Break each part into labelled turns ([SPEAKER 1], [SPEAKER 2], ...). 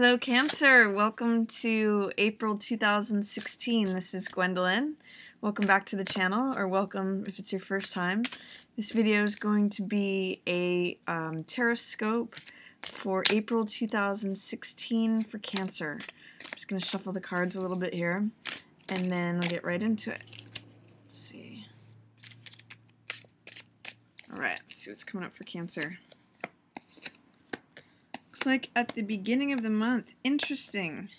[SPEAKER 1] Hello Cancer, welcome to April 2016. This is Gwendolyn. Welcome back to the channel, or welcome if it's your first time. This video is going to be a Tarotscope for April 2016 for Cancer. I'm just going to shuffle the cards a little bit here, and then I'll get right into it. Let's see. Alright, let's see what's coming up for Cancer. Looks like at the beginning of the month, interesting.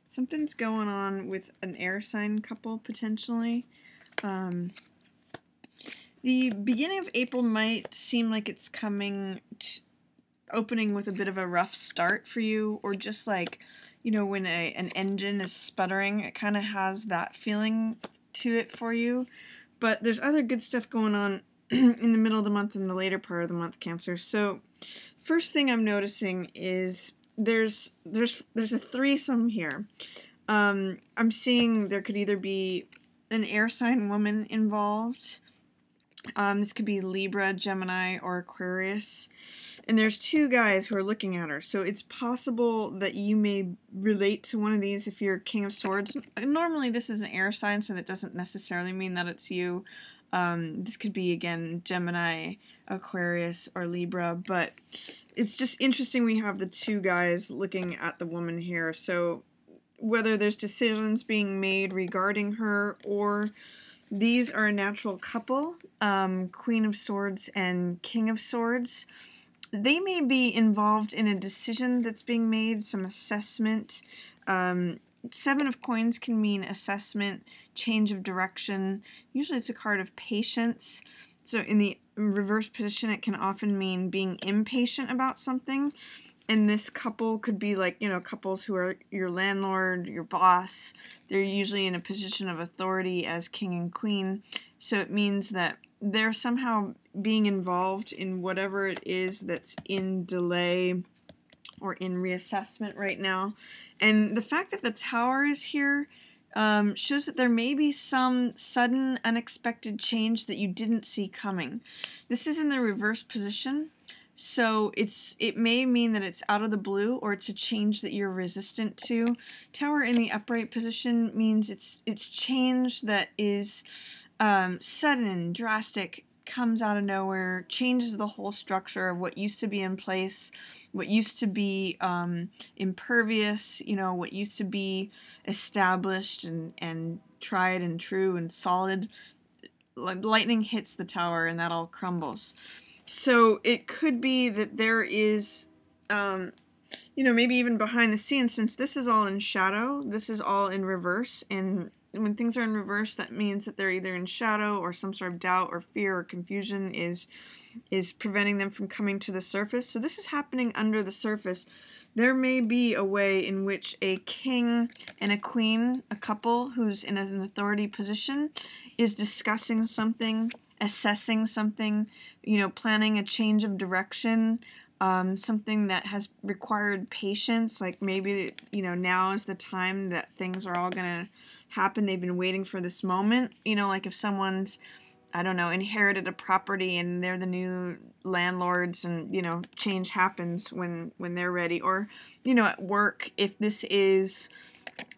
[SPEAKER 1] Something's going on with an air sign couple, potentially. The beginning of April might seem like it's opening with a bit of a rough start for you, or just like, you know, when an engine is sputtering, it kind of has that feeling to it for you. But there's other good stuff going on in the middle of the month and the later part of the month, Cancer. So first thing I'm noticing is there's a threesome here. I'm seeing there could either be an air sign woman involved. This could be Libra, Gemini, or Aquarius. And there's two guys who are looking at her. So it's possible that you may relate to one of these if you're King of Swords. Normally this is an air sign, so that doesn't necessarily mean that it's you. This could be, again, Gemini, Aquarius, or Libra, but it's just interesting we have the two guys looking at the woman here. So whether there's decisions being made regarding her, or these are a natural couple, Queen of Swords and King of Swords. They may be involved in a decision that's being made, some assessment. Seven of Coins can mean assessment, change of direction. Usually it's a card of patience. So in the reverse position, it can often mean being impatient about something. And this couple could be like, you know, couples who are your landlord, your boss. They're usually in a position of authority as king and queen. So it means that they're somehow being involved in whatever it is that's in delay or in reassessment right now. And the fact that the Tower is here shows that there may be some sudden, unexpected change that you didn't see coming. This is in the reverse position, so it may mean that it's out of the blue, or it's a change that you're resistant to. Tower in the upright position means it's change that is sudden, drastic, comes out of nowhere, changes the whole structure of what used to be in place, what used to be impervious, you know, what used to be established and tried and true and solid. Lightning hits the Tower and that all crumbles. So it could be that there is, you know, maybe even behind the scenes, since this is all in shadow, this is all in reverse, and when things are in reverse, that means that they're either in shadow, or some sort of doubt or fear or confusion is preventing them from coming to the surface. So this is happening under the surface. There may be a way in which a king and a queen, a couple who's in an authority position, is discussing something, assessing something, you know, planning a change of direction, something that has required patience, like maybe, you know, now is the time that things are all gonna happen. They've been waiting for this moment, you know, like if someone's, I don't know, inherited a property and they're the new landlords, and, you know, change happens when they're ready. Or, you know, at work, if this is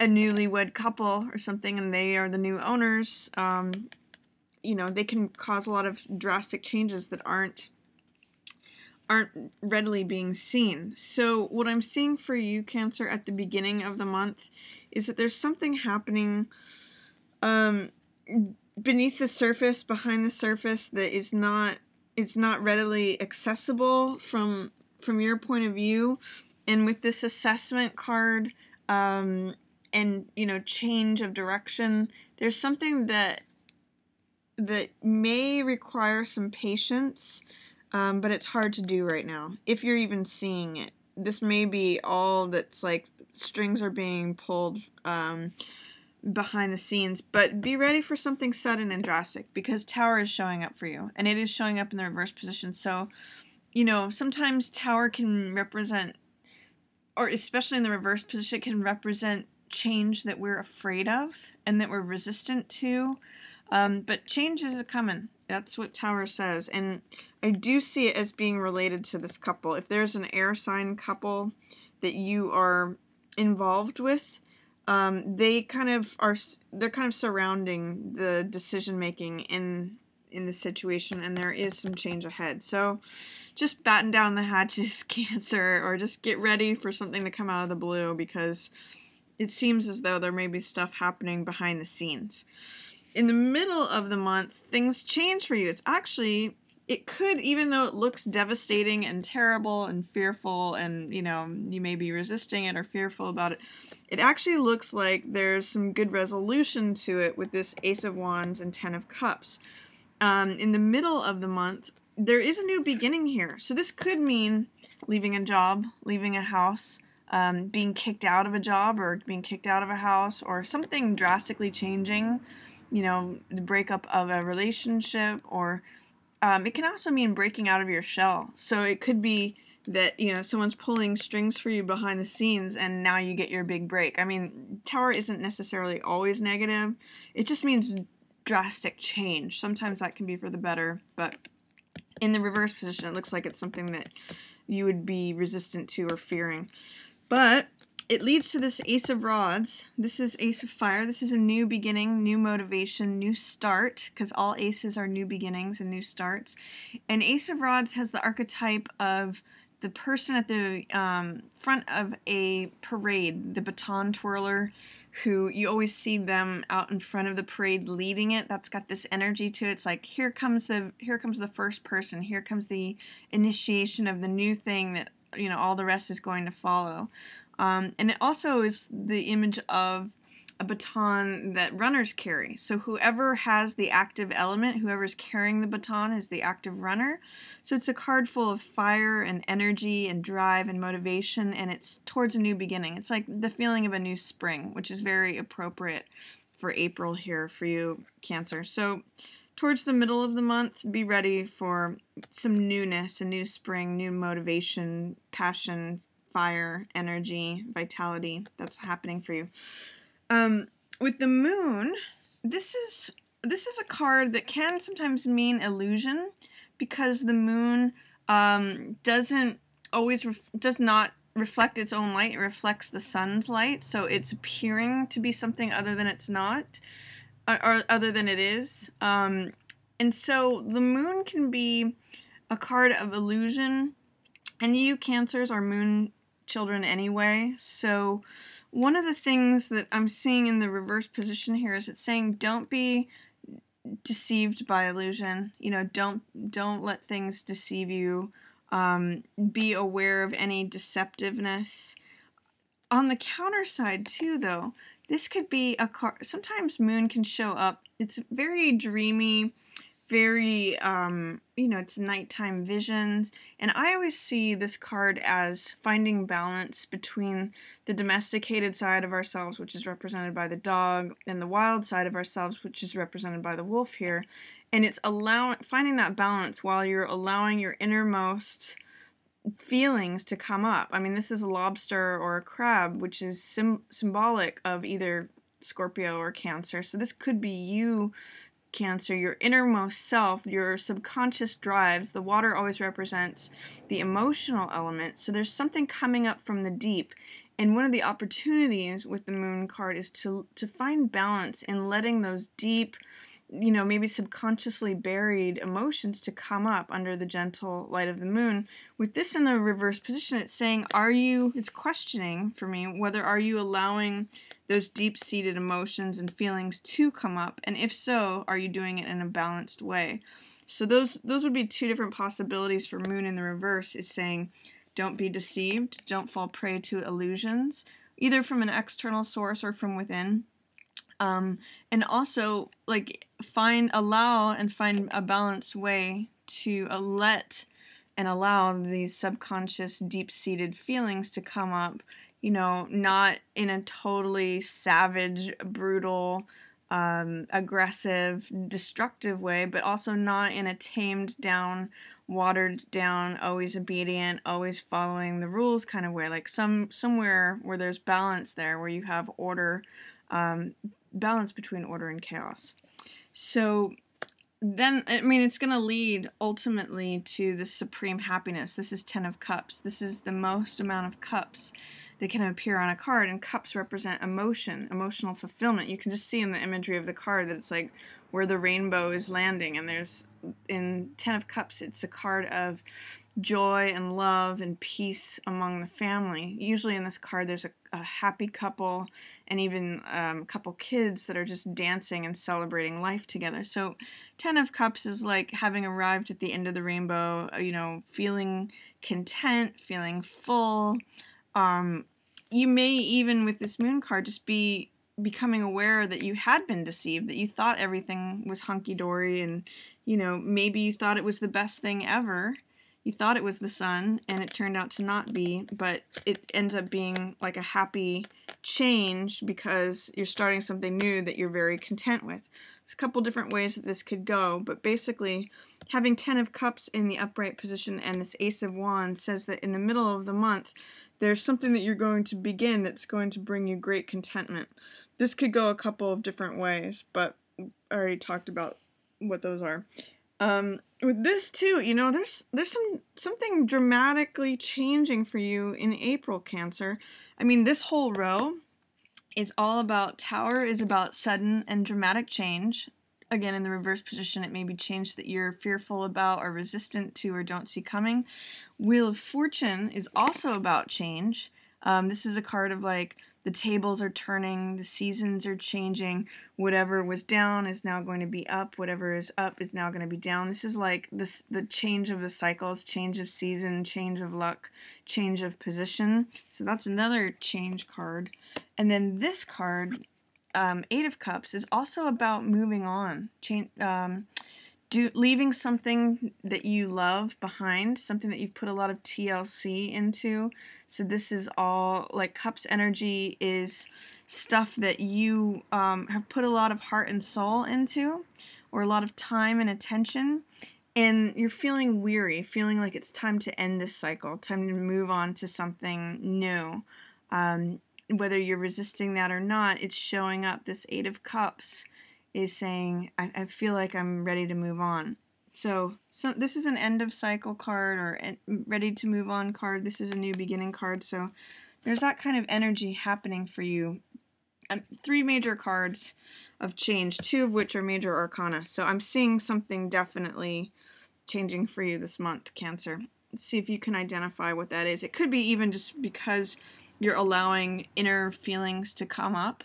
[SPEAKER 1] a newlywed couple or something and they are the new owners, you know, they can cause a lot of drastic changes that aren't readily being seen. So what I'm seeing for you, Cancer, at the beginning of the month is that there's something happening beneath the surface, behind the surface, that is not readily accessible from your point of view. And with this assessment card and, you know, change of direction, there's something that may require some patience. But it's hard to do right now, if you're even seeing it. This may be all that's like strings are being pulled behind the scenes, but be ready for something sudden and drastic, because Tower is showing up for you, and it is showing up in the reverse position. So, you know, sometimes Tower can represent, or especially in the reverse position, it can represent change that we're afraid of and that we're resistant to. But change is coming. That's what Tower says. And I do see it as being related to this couple. If there's an air sign couple that you are involved with, they're kind of surrounding the decision making in the situation, and there is some change ahead. So just batten down the hatches, Cancer, or just get ready for something to come out of the blue, because it seems as though there may be stuff happening behind the scenes. In the middle of the month, things change for you. It could, even though it looks devastating and terrible and fearful, and you may be resisting it or fearful about it, it actually looks like there's some good resolution to it with this Ace of Wands and Ten of Cups. In the middle of the month, there is a new beginning here. So this could mean leaving a job, leaving a house, being kicked out of a job or being kicked out of a house, or something drastically changing, the breakup of a relationship, or it can also mean breaking out of your shell. So it could be that, someone's pulling strings for you behind the scenes and now you get your big break. I mean, Tower isn't necessarily always negative. It just means drastic change. Sometimes that can be for the better, but in the reverse position, it looks like it's something that you would be resistant to or fearing. But it leads to this Ace of Rods. This is Ace of Fire. This is a new beginning, new motivation, new start, because all aces are new beginnings and new starts. And Ace of Rods has the archetype of the person at the front of a parade, the baton twirler, who you always see them out in front of the parade leading it. That's got this energy to it. It's like, here comes the first person. Here comes the initiation of the new thing that, all the rest is going to follow. And it also is the image of a baton that runners carry. So whoever has the active element, whoever's carrying the baton, is the active runner. So it's a card full of fire and energy and drive and motivation, and it's towards a new beginning. It's like the feeling of a new spring, which is very appropriate for April here for you, Cancer. So towards the middle of the month, be ready for some newness, a new spring, new motivation, passion, fire, energy, vitality. That's happening for you. With the moon, this is a card that can sometimes mean illusion, because the moon does not reflect its own light. It reflects the sun's light, so it's appearing to be something other than it's not, or other than it is. And so the moon can be a card of illusion, and you Cancers are moon children anyway, so one of the things that I'm seeing in the reverse position here is it's saying don't be deceived by illusion. Don't let things deceive you. Be aware of any deceptiveness. On the counter side too, though, this could be a card. Sometimes moon can show up. It's very dreamy, very, it's nighttime visions. And I always see this card as finding balance between the domesticated side of ourselves, which is represented by the dog, and the wild side of ourselves, which is represented by the wolf here. And it's finding that balance while you're allowing your innermost feelings to come up. I mean, this is a lobster or a crab, which is symbolic of either Scorpio or Cancer. So this could be you, Cancer, your innermost self, your subconscious drives. The water always represents the emotional element, so there's something coming up from the deep. And one of the opportunities with the moon card is to find balance in letting those deep, maybe subconsciously buried emotions to come up under the gentle light of the moon. With this in the reverse position, it's saying, it's questioning for me, whether are you allowing those deep-seated emotions and feelings to come up, and if so, are you doing it in a balanced way? So those would be two different possibilities for moon in the reverse, is saying, don't be deceived, don't fall prey to illusions, either from an external source or from within. And also, find a balanced way to let and allow these subconscious, deep-seated feelings to come up, not in a totally savage, brutal, aggressive, destructive way, but also not in a tamed down, watered down, always obedient, always following the rules kind of way, like somewhere where there's balance there, where you have order, balance between order and chaos. So then, it's going to lead ultimately to the supreme happiness. This is Ten of Cups. This is the most amount of cups they can appear on a card, and cups represent emotion, emotional fulfillment. You can just see in the imagery of the card that it's like where the rainbow is landing, and there's, in Ten of Cups, it's a card of joy and love and peace among the family. Usually in this card there's a happy couple and even a couple kids that are just dancing and celebrating life together. So Ten of Cups is like having arrived at the end of the rainbow, you know, feeling content, feeling full. You may even, with this moon card, just be becoming aware that you had been deceived, that you thought everything was hunky-dory, and, you know, maybe you thought it was the best thing ever. You thought it was the sun, and it turned out to not be, but it ends up being like a happy change because you're starting something new that you're very content with. There's a couple different ways that this could go, but basically having Ten of Cups in the upright position and this Ace of Wands says that in the middle of the month there's something that you're going to begin that's going to bring you great contentment. This could go a couple of different ways, but I already talked about what those are. With this too, you know, there's something dramatically changing for you in April, Cancer. I mean, this whole row is all about, Tower is about sudden and dramatic change. Again, in the reverse position, it may be change that you're fearful about or resistant to or don't see coming. Wheel of Fortune is also about change. This is a card of like, the tables are turning, the seasons are changing, whatever was down is now going to be up, whatever is up is now going to be down. This is like the change of the cycles, change of season, change of luck, change of position. So that's another change card. And then this card, Eight of Cups, is also about moving on, leaving something that you love behind, something that you've put a lot of TLC into. So this is all, like, Cups energy is stuff that you have put a lot of heart and soul into, or a lot of time and attention, and you're feeling weary, feeling like it's time to end this cycle, time to move on to something new. Whether you're resisting that or not, it's showing up. This Eight of Cups is saying, I feel like I'm ready to move on. So this is an end of cycle card, or ready to move on card. This is a new beginning card. So there's that kind of energy happening for you. 3 major cards of change, 2 of which are major arcana. So I'm seeing something definitely changing for you this month, Cancer. Let's see if you can identify what that is. It could be even just because you're allowing inner feelings to come up.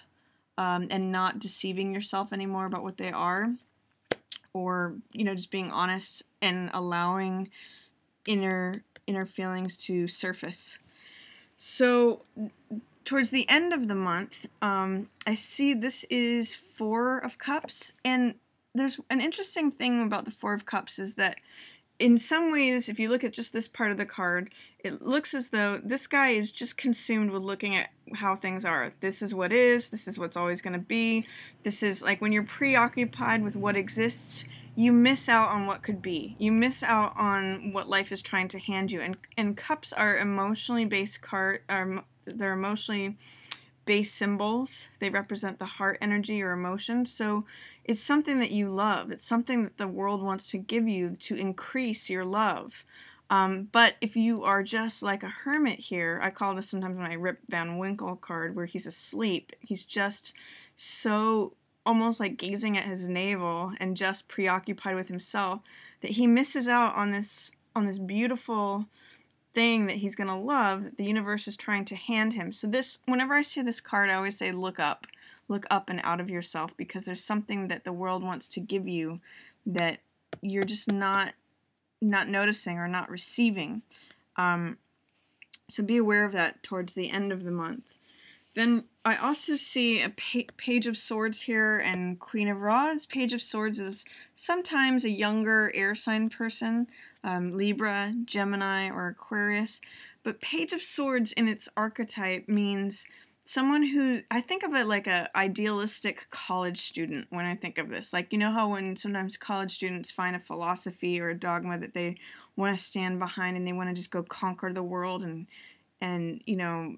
[SPEAKER 1] And not deceiving yourself anymore about what they are, or, you know, just being honest and allowing inner feelings to surface. So towards the end of the month, I see this is 4 of Cups, and there's an interesting thing about the 4 of Cups is that in some ways, if you look at just this part of the card, it looks as though this guy is just consumed with looking at how things are. This is what is, this is what's always going to be. This is like when you're preoccupied with what exists, you miss out on what could be. You miss out on what life is trying to hand you. And cups are emotionally based they're emotionally based symbols. They represent the heart energy or emotion. So it's something that you love. It's something that the world wants to give you to increase your love. But if you are just like a hermit here, I call this sometimes my Rip Van Winkle card, where he's asleep. He's just so almost like gazing at his navel and just preoccupied with himself that he misses out on this beautiful thing that he's going to love, that the universe is trying to hand him. So this, whenever I see this card, I always say look up and out of yourself, because there's something that the world wants to give you that you're just not noticing or not receiving. So be aware of that towards the end of the month. Then I also see a Page of Swords here and Queen of Rods. Page of Swords is sometimes a younger air sign person, Libra, Gemini, or Aquarius. But Page of Swords in its archetype means someone who, I think of it like a idealistic college student when I think of this. Like, you know how when sometimes college students find a philosophy or a dogma that they want to stand behind and they want to just go conquer the world and you know,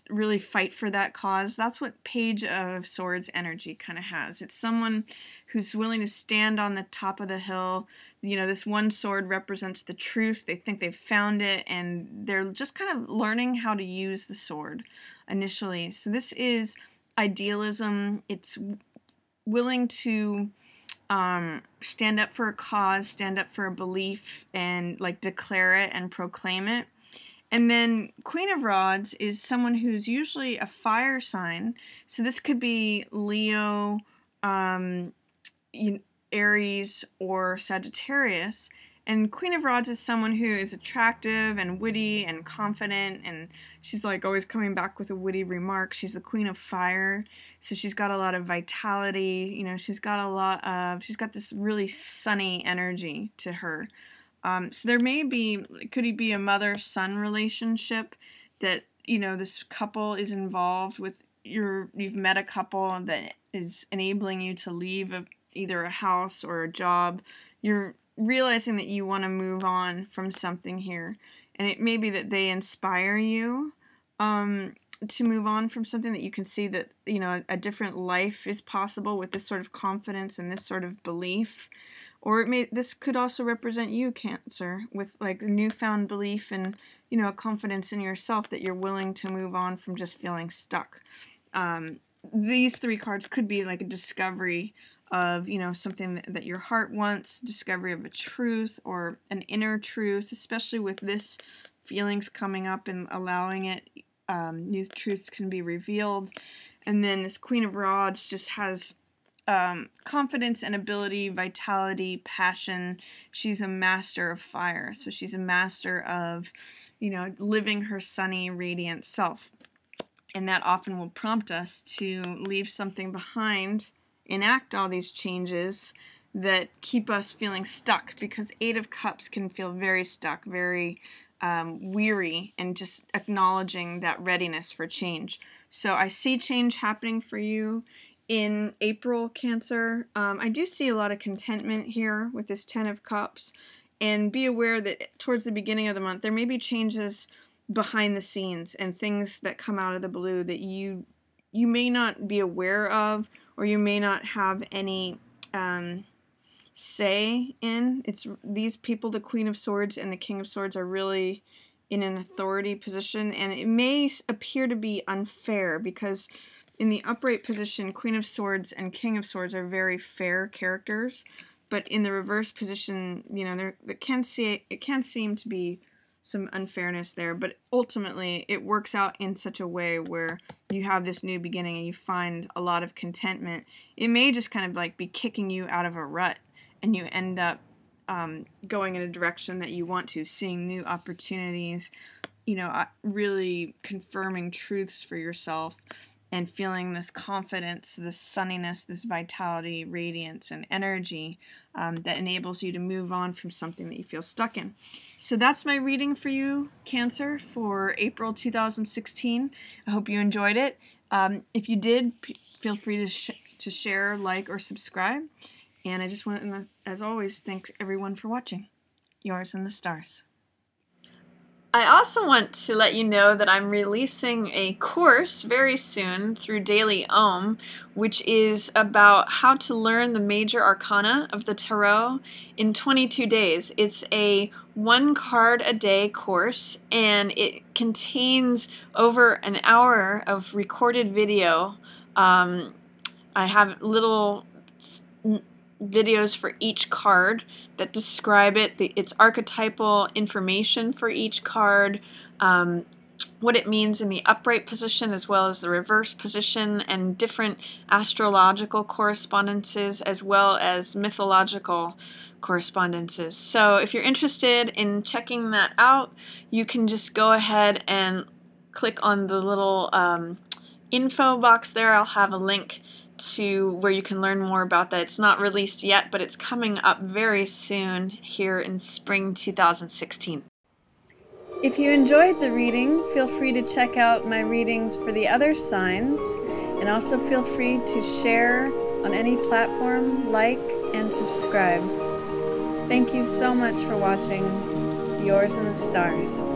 [SPEAKER 1] really fight for that cause. That's what Page of Swords energy kind of has. It's someone who's willing to stand on the top of the hill. You know, this one sword represents the truth. They think they've found it, and they're just kind of learning how to use the sword initially. So this is idealism. It's willing to stand up for a cause, stand up for a belief, and like declare it and proclaim it. And then Queen of Rods is someone who's usually a fire sign. So this could be Leo, Aries, or Sagittarius. And Queen of Rods is someone who is attractive and witty and confident, and she's like always coming back with a witty remark. She's the Queen of Fire, so she's got a lot of vitality. You know, she's got this really sunny energy to her. So there could be a mother-son relationship that, you know, this couple is involved with. You've met a couple that is enabling you to leave either a house or a job. You're realizing that you want to move on from something here, and it may be that they inspire you to move on from something, that you can see that, you know, a different life is possible with this sort of confidence and this sort of belief. Or this could also represent you, Cancer, with like a newfound belief and, you know, a confidence in yourself that you're willing to move on from just feeling stuck. These three cards could be like a discovery of, you know, something that your heart wants, discovery of a truth or an inner truth, especially with this feelings coming up and allowing it. New truths can be revealed. And then this Queen of Rods just has confidence and ability, vitality, passion. She's a master of fire. So she's a master of, you know, living her sunny, radiant self. And that often will prompt us to leave something behind, enact all these changes that keep us feeling stuck, because Eight of Cups can feel very stuck, very weary, and just acknowledging that readiness for change. So I see change happening for you in April, Cancer. I do see a lot of contentment here with this Ten of Cups, and be aware that towards the beginning of the month there may be changes behind the scenes and things that come out of the blue that you may not be aware of, or you may not have any say in. It's these people, the Queen of Swords and the King of Swords, are really in an authority position, and it may appear to be unfair because in the upright position, Queen of Swords and King of Swords are very fair characters, but in the reverse position, you know, it can seem to be some unfairness there, but ultimately it works out in such a way where you have this new beginning and you find a lot of contentment. It may just kind of like be kicking you out of a rut, and you end up going in a direction that you want to, seeing new opportunities, you know, really confirming truths for yourself, and feeling this confidence, this sunniness, this vitality, radiance, and energy that enables you to move on from something that you feel stuck in. So that's my reading for you, Cancer, for April 2016. I hope you enjoyed it. If you did, feel free to share, like, or subscribe. And I just want to, as always, thank everyone for watching. Yours in the stars. I also want to let you know that I'm releasing a course very soon through Daily Ohm, which is about how to learn the major arcana of the tarot in 22 days. It's a 1 card a day course, and it contains over an hour of recorded video. I have little videos for each card that describe its archetypal information for each card, what it means in the upright position as well as the reverse position, and different astrological correspondences as well as mythological correspondences. So if you're interested in checking that out, you can just go ahead and click on the little info box there. I'll have a link to where you can learn more about that. It's not released yet, but it's coming up very soon here in spring 2016. If you enjoyed the reading, feel free to check out my readings for the other signs, and also feel free to share on any platform, like, and subscribe. Thank you so much for watching. Yours in the stars.